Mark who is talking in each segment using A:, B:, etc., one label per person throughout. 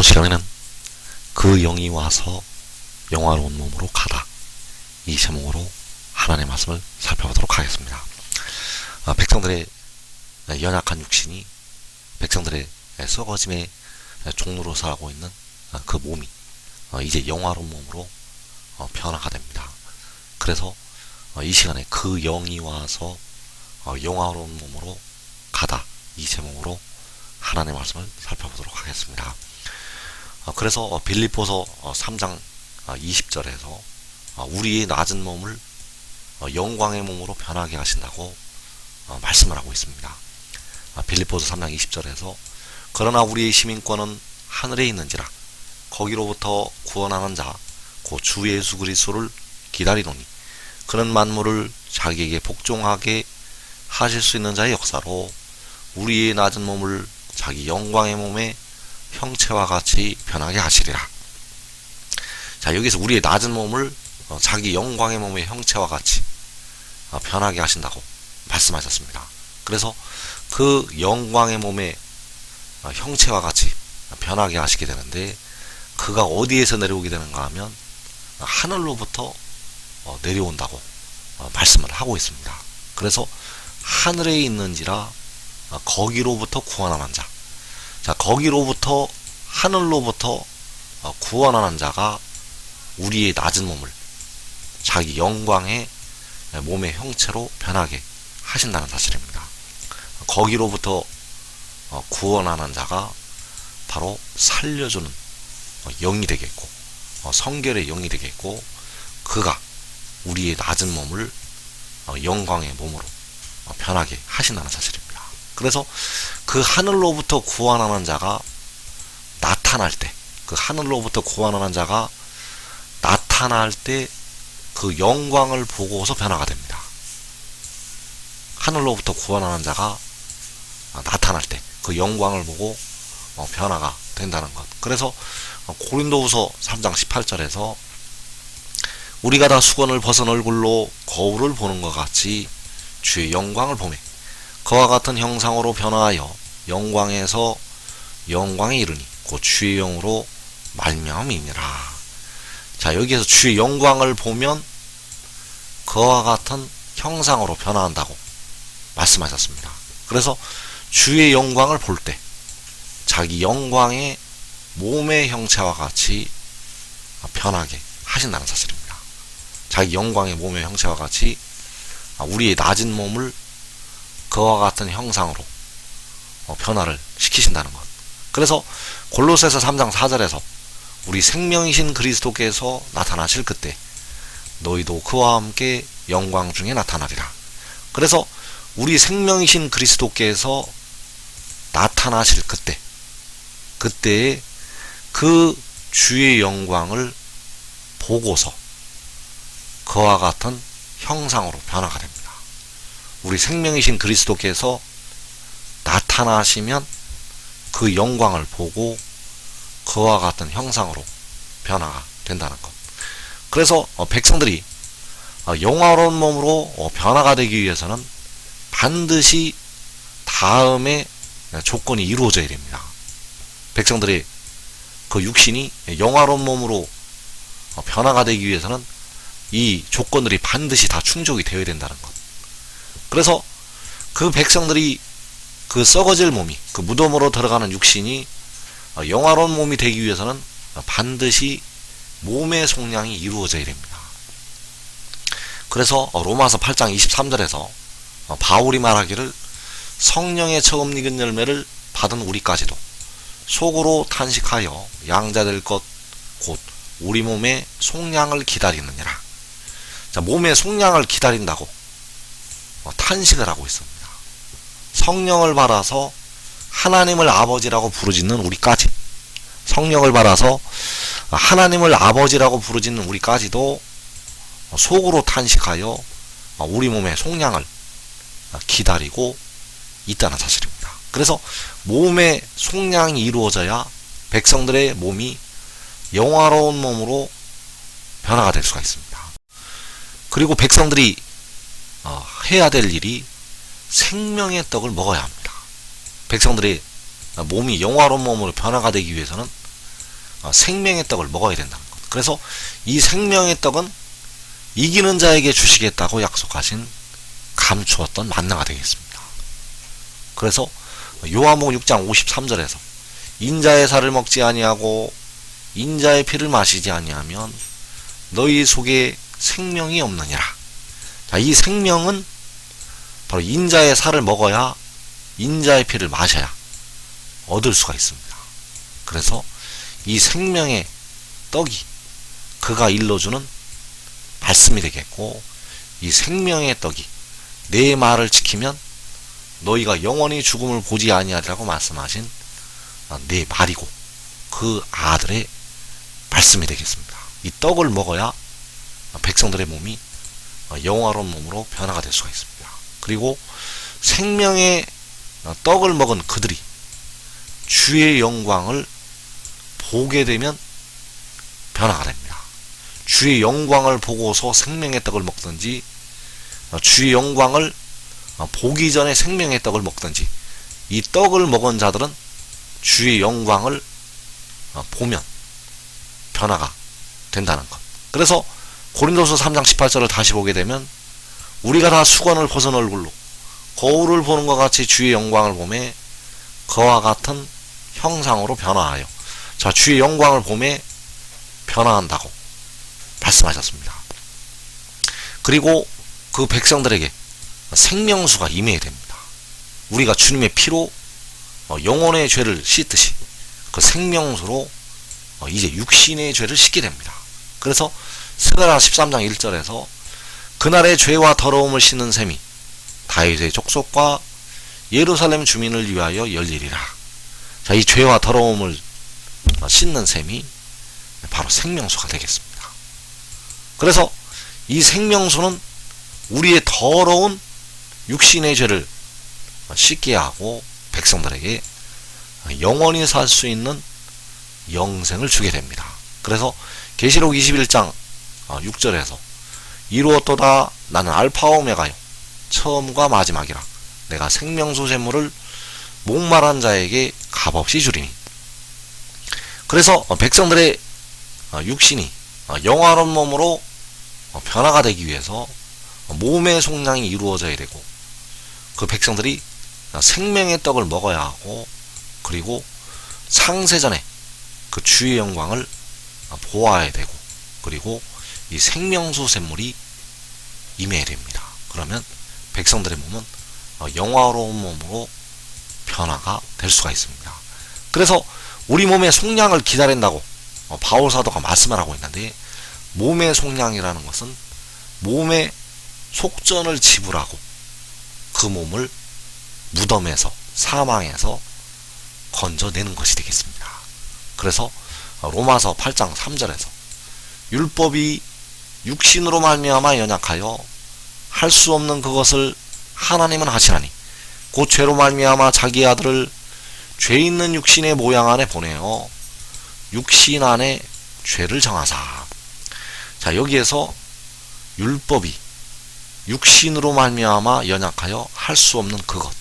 A: 오늘 시간에는 그 영이 와서 영화로운 몸으로 가다, 이 제목으로 하나님의 말씀을 살펴보도록 하겠습니다. 백성들의 연약한 육신이 백성들의 썩어짐의 종로로 살고 있는 그 몸이 이제 영화로운 몸으로 변화가 됩니다. 그래서 이 시간에 그 영이 와서 영화로운 몸으로 가다, 이 제목으로 하나님의 말씀을 살펴보도록 하겠습니다. 그래서 빌립보서 3장 20절에서 우리의 낮은 몸을 영광의 몸으로 변하게 하신다고 말씀을 하고 있습니다. 빌립보서 3장 20절에서 그러나 우리의 시민권은 하늘에 있는지라 거기로부터 구원하는 자 곧 주 예수 그리스도를 기다리노니 그는 만물을 자기에게 복종하게 하실 수 있는 자의 역사로 우리의 낮은 몸을 자기 영광의 몸의 형체와 같이 변하게 하시리라. 자, 여기서 우리의 낮은 몸을 자기 영광의 몸의 형체와 같이 변하게 하신다고 말씀하셨습니다. 그래서 그 영광의 몸의 형체와 같이 변하게 하시게 되는데, 그가 어디에서 내려오게 되는가 하면 하늘로부터 내려온다고 말씀을 하고 있습니다. 그래서 하늘에 있는지라 거기로부터 구원하는 자, 자, 거기로부터 하늘로부터 구원하는 자가 우리의 낮은 몸을 자기 영광의 몸의 형체로 변하게 하신다는 사실입니다. 거기로부터 구원하는 자가 바로 살려주는 영이 되겠고 성결의 영이 되겠고, 그가 우리의 낮은 몸을 영광의 몸으로 변하게 하신다는 사실입니다. 그래서 그 하늘로부터 구원하는 자가 나타날 때, 그 하늘로부터 구원하는 자가 나타날 때 그 영광을 보고서 변화가 됩니다. 하늘로부터 구원하는 자가 나타날 때 그 영광을 보고 변화가 된다는 것. 그래서 고린도후서 3장 18절에서 우리가 다 수건을 벗은 얼굴로 거울을 보는 것 같이 주의 영광을 보매 그와 같은 형상으로 변화하여 영광에서 영광에 이르니 곧 주의 영으로 말미암음이니라. 자, 여기에서 주의 영광을 보면 그와 같은 형상으로 변화한다고 말씀하셨습니다. 그래서 주의 영광을 볼 때 자기 영광의 몸의 형체와 같이 변하게 하신다는 사실입니다. 자기 영광의 몸의 형체와 같이 우리의 낮은 몸을 그와 같은 형상으로 변화를 시키신다는 것. 그래서 골로새서 3장 4절에서 우리 생명이신 그리스도께서 나타나실 그때 너희도 그와 함께 영광 중에 나타나리라. 그래서 우리 생명이신 그리스도께서 나타나실 그때에 그 주의 영광을 보고서 그와 같은 형상으로 변화가 됩니다. 우리 생명이신 그리스도께서 나타나시면 그 영광을 보고 그와 같은 형상으로 변화가 된다는 것. 그래서 백성들이 영화로운 몸으로 변화가 되기 위해서는 반드시 다음의 조건이 이루어져야 됩니다. 백성들의 그 육신이 영화로운 몸으로 변화가 되기 위해서는 이 조건들이 반드시 다 충족이 되어야 된다는 것. 그래서 그 백성들이 그 썩어질 몸이, 그 무덤으로 들어가는 육신이 영화로운 몸이 되기 위해서는 반드시 몸의 속량이 이루어져야 됩니다. 그래서 로마서 8장 23절에서 바울이 말하기를 성령의 처음 익은 열매를 받은 우리까지도 속으로 탄식하여 양자될 것 곧 우리 몸의 속량을 기다리느니라. 자, 몸의 속량을 기다린다고 탄식을 하고 있습니다. 성령을 받아서 하나님을 아버지라고 부르짖는 우리까지, 성령을 받아서 하나님을 아버지라고 부르짖는 우리까지도 속으로 탄식하여 우리 몸의 속량을 기다리고 있다는 사실입니다. 그래서 몸의 속량이 이루어져야 백성들의 몸이 영화로운 몸으로 변화가 될 수가 있습니다. 그리고 백성들이 해야 될 일이 생명의 떡을 먹어야 합니다. 백성들의 몸이 영화로운 몸으로 변화가 되기 위해서는 생명의 떡을 먹어야 된다는 것. 그래서 이 생명의 떡은 이기는 자에게 주시겠다고 약속하신 감추었던 만나가 되겠습니다. 그래서 요한복음 6장 53절에서 인자의 살을 먹지 아니하고 인자의 피를 마시지 아니하면 너희 속에 생명이 없느니라. 자, 이 생명은 바로 인자의 살을 먹어야 인자의 피를 마셔야 얻을 수가 있습니다. 그래서 이 생명의 떡이 그가 일러주는 말씀이 되겠고, 이 생명의 떡이 내 말을 지키면 너희가 영원히 죽음을 보지 아니하리라고 말씀하신 내 말이고 그 아들의 말씀이 되겠습니다. 이 떡을 먹어야 백성들의 몸이 영화로운 몸으로 변화가 될 수가 있습니다. 그리고 생명의 떡을 먹은 그들이 주의 영광을 보게 되면 변화가 됩니다. 주의 영광을 보고서 생명의 떡을 먹든지, 주의 영광을 보기 전에 생명의 떡을 먹든지, 이 떡을 먹은 자들은 주의 영광을 보면 변화가 된다는 것. 그래서 고린도서 3장 18절을 다시 보게 되면 우리가 다 수건을 벗은 얼굴로 거울을 보는 것 같이 주의 영광을 보매 그와 같은 형상으로 변화하여, 자, 주의 영광을 보매 변화한다고 말씀하셨습니다. 그리고 그 백성들에게 생명수가 임해야 됩니다. 우리가 주님의 피로 영혼의 죄를 씻듯이 그 생명수로 이제 육신의 죄를 씻게 됩니다. 그래서 스가랴 13장 1절에서 그날의 죄와 더러움을 씻는 셈이 다윗의 족속과 예루살렘 주민을 위하여 열리리라. 자, 이 죄와 더러움을 씻는 셈이 바로 생명수가 되겠습니다. 그래서 이 생명수는 우리의 더러운 육신의 죄를 씻게 하고 백성들에게 영원히 살 수 있는 영생을 주게 됩니다. 그래서 계시록 21장 6절에서 이루었도다 나는 알파와 오메가요 처음과 마지막이라 내가 생명수 샘물을 목마른 자에게 값없이 주리니. 그래서 백성들의 육신이 영화로운 몸으로 변화가 되기 위해서 몸의 속량이 이루어져야 되고, 그 백성들이 생명의 떡을 먹어야 하고, 그리고 창세전에 그 주의 영광을 보아야 되고, 그리고 이 생명수 샘물이 임해야 됩니다. 그러면 백성들의 몸은 영화로운 몸으로 변화가 될 수가 있습니다. 그래서 우리 몸의 속량을 기다린다고 바울사도가 말씀을 하고 있는데, 몸의 속량이라는 것은 몸의 속전을 지불하고 그 몸을 무덤에서, 사망에서 건져내는 것이 되겠습니다. 그래서 로마서 8장 3절에서 율법이 육신으로 말미암아 연약하여 할 수 없는 그것을 하나님은 하시나니 곧 죄로 말미암아 자기 아들을 죄 있는 육신의 모양 안에 보내어 육신 안에 죄를 정하사. 자, 여기에서 율법이 육신으로 말미암아 연약하여 할 수 없는 그것.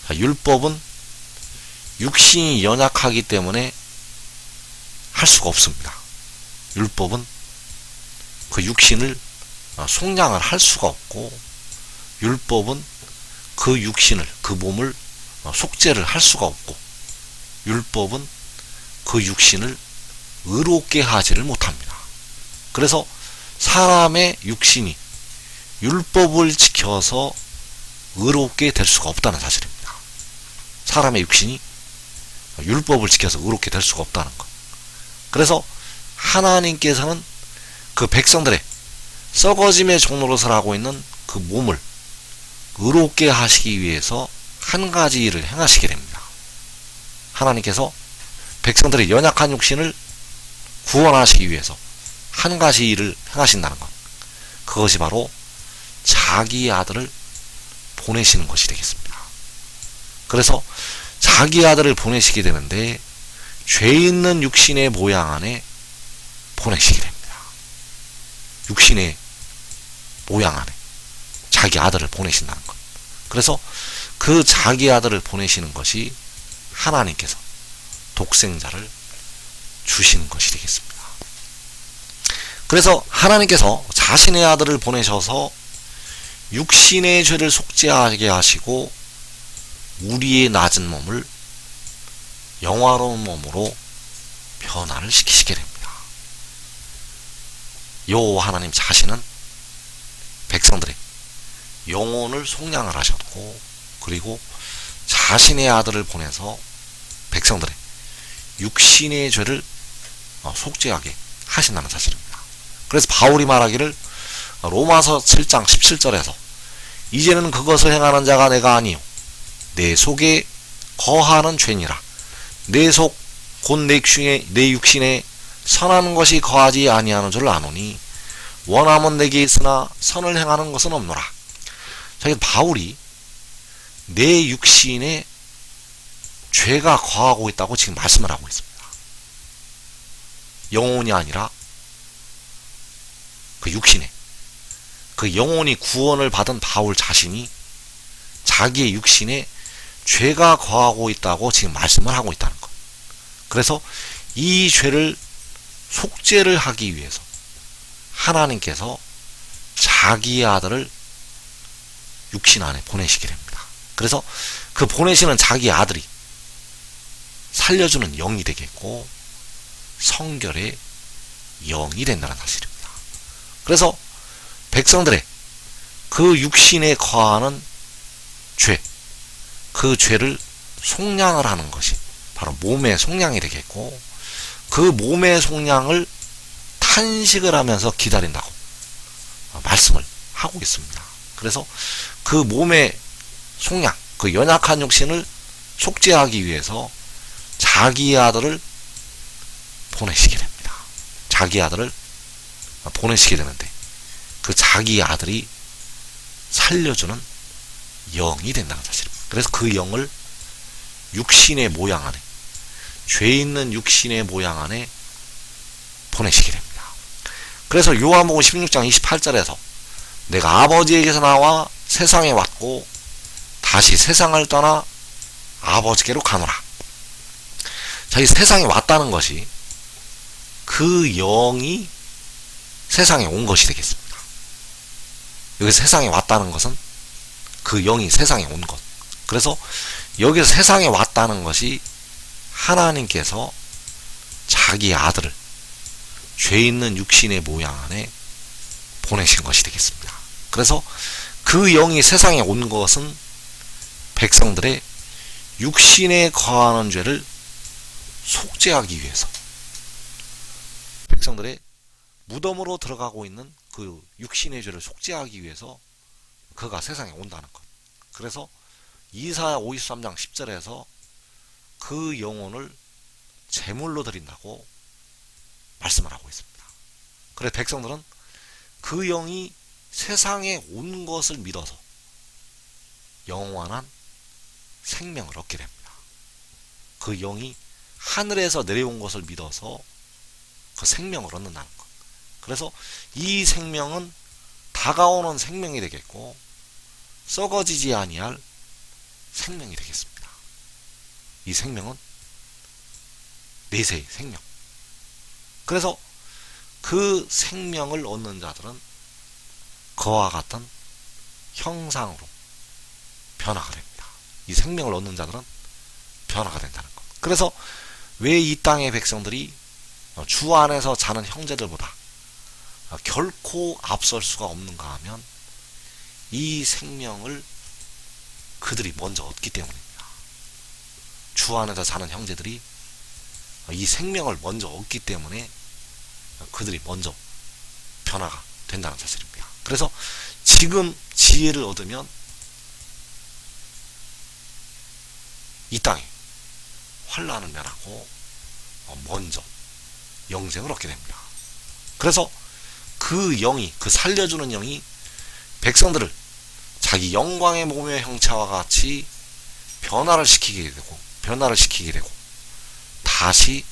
A: 자, 율법은 육신이 연약하기 때문에 할 수가 없습니다. 율법은 그 육신을 속량을 할 수가 없고, 율법은 그 육신을, 그 몸을 속죄를 할 수가 없고, 율법은 그 육신을 의롭게 하지를 못합니다. 그래서 사람의 육신이 율법을 지켜서 의롭게 될 수가 없다는 사실입니다. 사람의 육신이 율법을 지켜서 의롭게 될 수가 없다는 것. 그래서 하나님께서는 그 백성들의 썩어짐의 종노릇을 하고 있는 그 몸을 의롭게 하시기 위해서 한 가지 일을 행하시게 됩니다. 하나님께서 백성들의 연약한 육신을 구원하시기 위해서 한 가지 일을 행하신다는 것. 그것이 바로 자기 아들을 보내시는 것이 되겠습니다. 그래서 자기 아들을 보내시게 되는데 죄 있는 육신의 모양 안에 보내시게 됩니다. 육신의 모양 안에 자기 아들을 보내신다는 것. 그래서 그 자기 아들을 보내시는 것이 하나님께서 독생자를 주시는 것이 되겠습니다. 그래서 하나님께서 자신의 아들을 보내셔서 육신의 죄를 속죄하게 하시고 우리의 낮은 몸을 영화로운 몸으로 변화를 시키시게 됩니다. 여호와 하나님 자신은 백성들의 영혼을 속량을 하셨고, 그리고 자신의 아들을 보내서 백성들의 육신의 죄를 속죄하게 하신다는 사실입니다. 그래서 바울이 말하기를 로마서 7장 17절에서 이제는 그것을 행하는 자가 내가 아니요 내 속에 거하는 죄니라. 내 속 곧 내 육신에 선한 것이 거하지 아니하는 줄 아노니 원함은 내게 있으나 선을 행하는 것은 없노라. 자, 바울이 내 육신에 죄가 거하고 있다고 지금 말씀을 하고 있습니다. 영혼이 아니라 그 육신에, 그 영혼이 구원을 받은 바울 자신이 자기의 육신에 죄가 거하고 있다고 지금 말씀을 하고 있다는 것. 그래서 이 죄를 속죄를 하기 위해서 하나님께서 자기의 아들을 육신 안에 보내시게 됩니다. 그래서 그 보내시는 자기 아들이 살려주는 영이 되겠고 성결의 영이 된다는 사실입니다. 그래서 백성들의 그 육신에 거하는 죄, 그 죄를 속량을 하는 것이 바로 몸의 속량이 되겠고, 그 몸의 속량을 탄식을 하면서 기다린다고 말씀을 하고 있습니다. 그래서 그 몸의 속량, 그 연약한 육신을 속죄하기 위해서 자기의 아들을 보내시게 됩니다. 자기 아들을 보내시게 되는데 그 자기 아들이 살려주는 영이 된다는 사실입니다. 그래서 그 영을 육신의 모양 안에, 죄 있는 육신의 모양 안에 보내시게 됩니다. 그래서 요한복음 16장 28절에서 내가 아버지에게서 나와 세상에 왔고 다시 세상을 떠나 아버지께로 가노라. 자, 이 세상에 왔다는 것이 그 영이 세상에 온 것이 되겠습니다. 여기 세상에 왔다는 것은 그 영이 세상에 온 것. 그래서 여기서 세상에 왔다는 것이 하나님께서 자기 아들을 죄 있는 육신의 모양 안에 보내신 것이 되겠습니다. 그래서 그 영이 세상에 온 것은 백성들의 육신에 거하는 죄를 속죄하기 위해서, 백성들의 무덤으로 들어가고 있는 그 육신의 죄를 속죄하기 위해서 그가 세상에 온다는 것. 그래서 이사야 53장 10절에서 그 영혼을 제물로 드린다고 말씀을 하고 있습니다. 그래서 백성들은 그 영이 세상에 온 것을 믿어서 영원한 생명을 얻게 됩니다. 그 영이 하늘에서 내려온 것을 믿어서 그 생명을 얻는다는 것. 그래서 이 생명은 다가오는 생명이 되겠고 썩어지지 아니할 생명이 되겠습니다. 이 생명은 내세의 생명. 그래서 그 생명을 얻는 자들은 그와 같은 형상으로 변화가 됩니다. 이 생명을 얻는 자들은 변화가 된다는 것. 그래서 왜 이 땅의 백성들이 주 안에서 자는 형제들보다 결코 앞설 수가 없는가 하면 이 생명을 그들이 먼저 얻기 때문입니다. 주 안에서 사는 형제들이 이 생명을 먼저 얻기 때문에 그들이 먼저 변화가 된다는 사실입니다. 그래서 지금 지혜를 얻으면 이 땅에 환난을 면하고 먼저 영생을 얻게 됩니다. 그래서 그 영이, 그 살려주는 영이 백성들을 자기 영광의 몸의 형체와 같이 변화를 시키게 되고 다시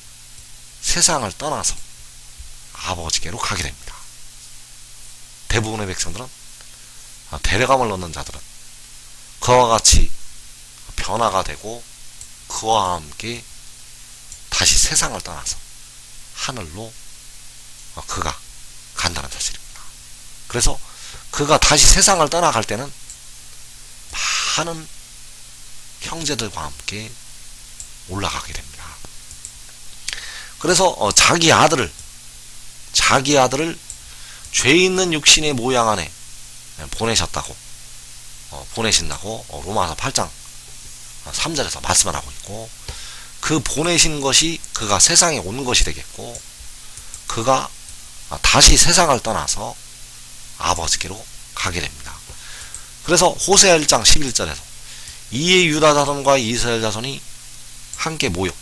A: 세상을 떠나서 아버지께로 가게 됩니다. 대부분의 백성들은, 데려감을 얻는 자들은 그와 같이 변화가 되고 그와 함께 다시 세상을 떠나서 하늘로 그가 간다는 사실입니다. 그래서 그가 다시 세상을 떠나갈 때는 많은 형제들과 함께 올라가게 됩니다. 그래서 자기 아들을 죄 있는 육신의 모양 안에 보내신다고 로마서 8장 3절에서 말씀을 하고 있고, 그 보내신 것이 그가 세상에 온 것이 되겠고, 그가 다시 세상을 떠나서 아버지께로 가게 됩니다. 그래서 호세아 1장 11절에서 이에 유다 자손과 이스라엘 자손이 함께 모여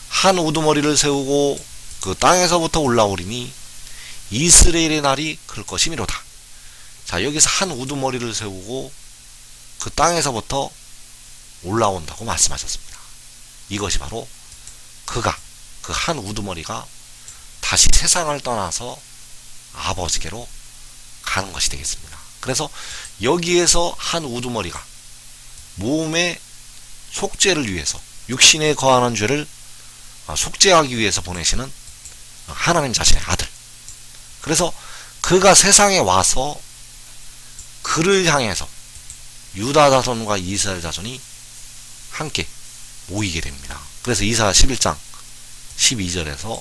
A: 한 우두머리를 세우고 그 땅에서부터 올라오리니 이스라엘의 날이 클 것이미로다. 자, 여기서 한 우두머리를 세우고 그 땅에서부터 올라온다고 말씀하셨습니다. 이것이 바로 그가, 그 한 우두머리가 다시 세상을 떠나서 아버지께로 가는 것이 되겠습니다. 그래서 여기에서 한 우두머리가 몸의 속죄를 위해서, 육신에 거하는 죄를 속죄하기 위해서 보내시는 하나님 자신의 아들. 그래서 그가 세상에 와서 그를 향해서 유다 자손과 이스라엘 자손이 함께 모이게 됩니다. 그래서 이사야 11장 12절에서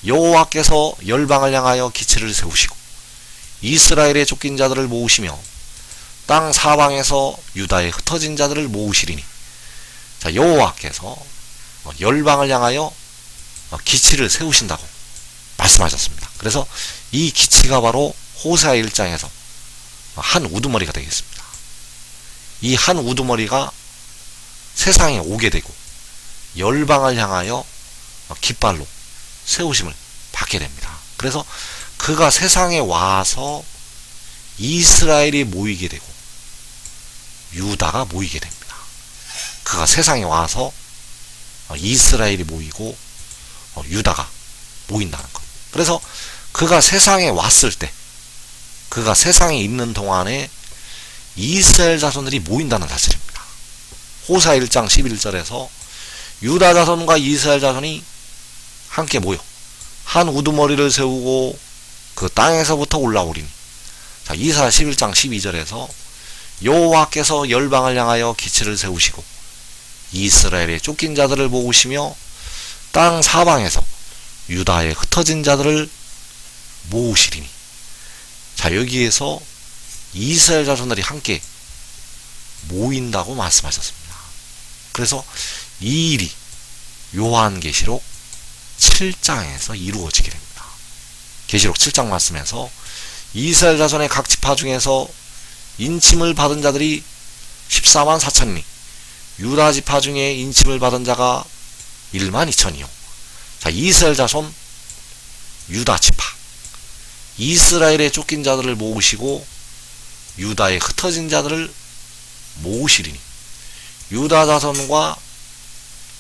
A: 여호와께서 열방을 향하여 기치를 세우시고 이스라엘의 쫓긴 자들을 모으시며 땅 사방에서 유다의 흩어진 자들을 모으시리니, 자, 여호와께서 열방을 향하여 기치를 세우신다고 말씀하셨습니다. 그래서 이 기치가 바로 호세아 1장에서 한 우두머리가 되겠습니다. 이 한 우두머리가 세상에 오게 되고 열방을 향하여 깃발로 세우심을 받게 됩니다. 그래서 그가 세상에 와서 이스라엘이 모이게 되고 유다가 모이게 됩니다. 그가 세상에 와서 이스라엘이 모이고 유다가 모인다는 것. 그래서 그가 세상에 왔을 때, 그가 세상에 있는 동안에 이스라엘 자손들이 모인다는 사실입니다. 호세아 1장 11절에서 유다 자손과 이스라엘 자손이 함께 모여 한 우두머리를 세우고 그 땅에서부터 올라오리니, 자, 이사야 11장 12절에서 여호와께서 열방을 향하여 기치를 세우시고 이스라엘의 쫓긴 자들을 모으시며 땅 사방에서 유다의 흩어진 자들을 모으시리니, 자, 여기에서 이스라엘 자손들이 함께 모인다고 말씀하셨습니다. 그래서 이 일이 요한계시록 7장에서 이루어지게 됩니다. 계시록 7장 말씀에서 이스라엘 자손의 각 지파 중에서 인침을 받은 자들이 14만 4천이니 유다 지파 중에 인침을 받은 자가 1만 2천이요. 자, 이스라엘 자손 유다 지파, 이스라엘의 쫓긴 자들을 모으시고 유다의 흩어진 자들을 모으시리니, 유다 자손과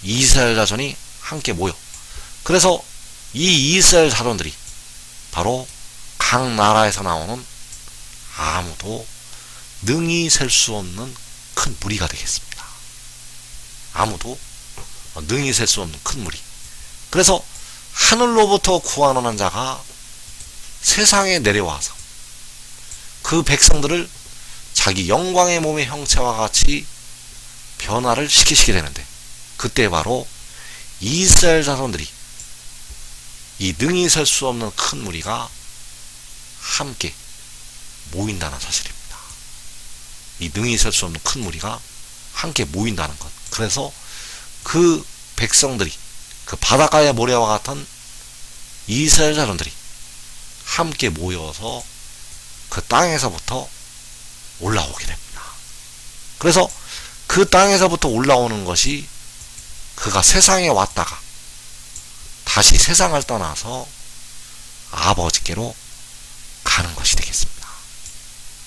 A: 이스라엘 자손이 함께 모여, 그래서 이 이스라엘 자손들이 바로 각 나라에서 나오는 아무도 능히 셀 수 없는 큰 무리가 되겠습니다. 아무도 능히 셀 수 없는 큰 무리. 그래서 하늘로부터 구원하는 자가 세상에 내려와서 그 백성들을 자기 영광의 몸의 형체와 같이 변화를 시키시게 되는데, 그때 바로 이스라엘 자손들이, 이 능히 셀 수 없는 큰 무리가 함께 모인다는 사실입니다. 이 능히 셀 수 없는 큰 무리가 함께 모인다는 것. 그래서 그 백성들이, 그 바닷가의 모래와 같은 이스라엘 자손들이 함께 모여서 그 땅에서부터 올라오게 됩니다. 그래서 그 땅에서부터 올라오는 것이 그가 세상에 왔다가 다시 세상을 떠나서 아버지께로 가는 것이 되겠습니다.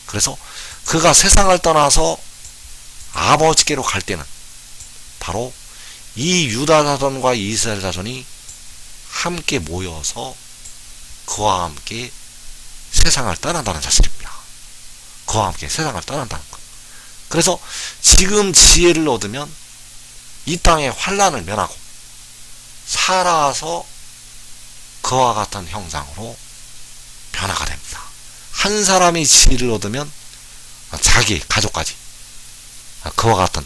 A: 그래서 그가 세상을 떠나서 아버지께로 갈 때는 바로 이 유다 자손과 이스라엘 자손이 함께 모여서 그와 함께 세상을 떠난다는 사실입니다. 그와 함께 세상을 떠난다는 것. 그래서 지금 지혜를 얻으면 이 땅의 환난을 면하고 살아서 그와 같은 형상으로 변화가 됩니다. 한 사람이 지혜를 얻으면 자기 가족까지 그와 같은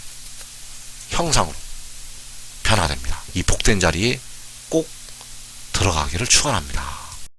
A: 형상으로 변화됩니다. 이 복된 자리에 꼭 들어가기를 축원합니다.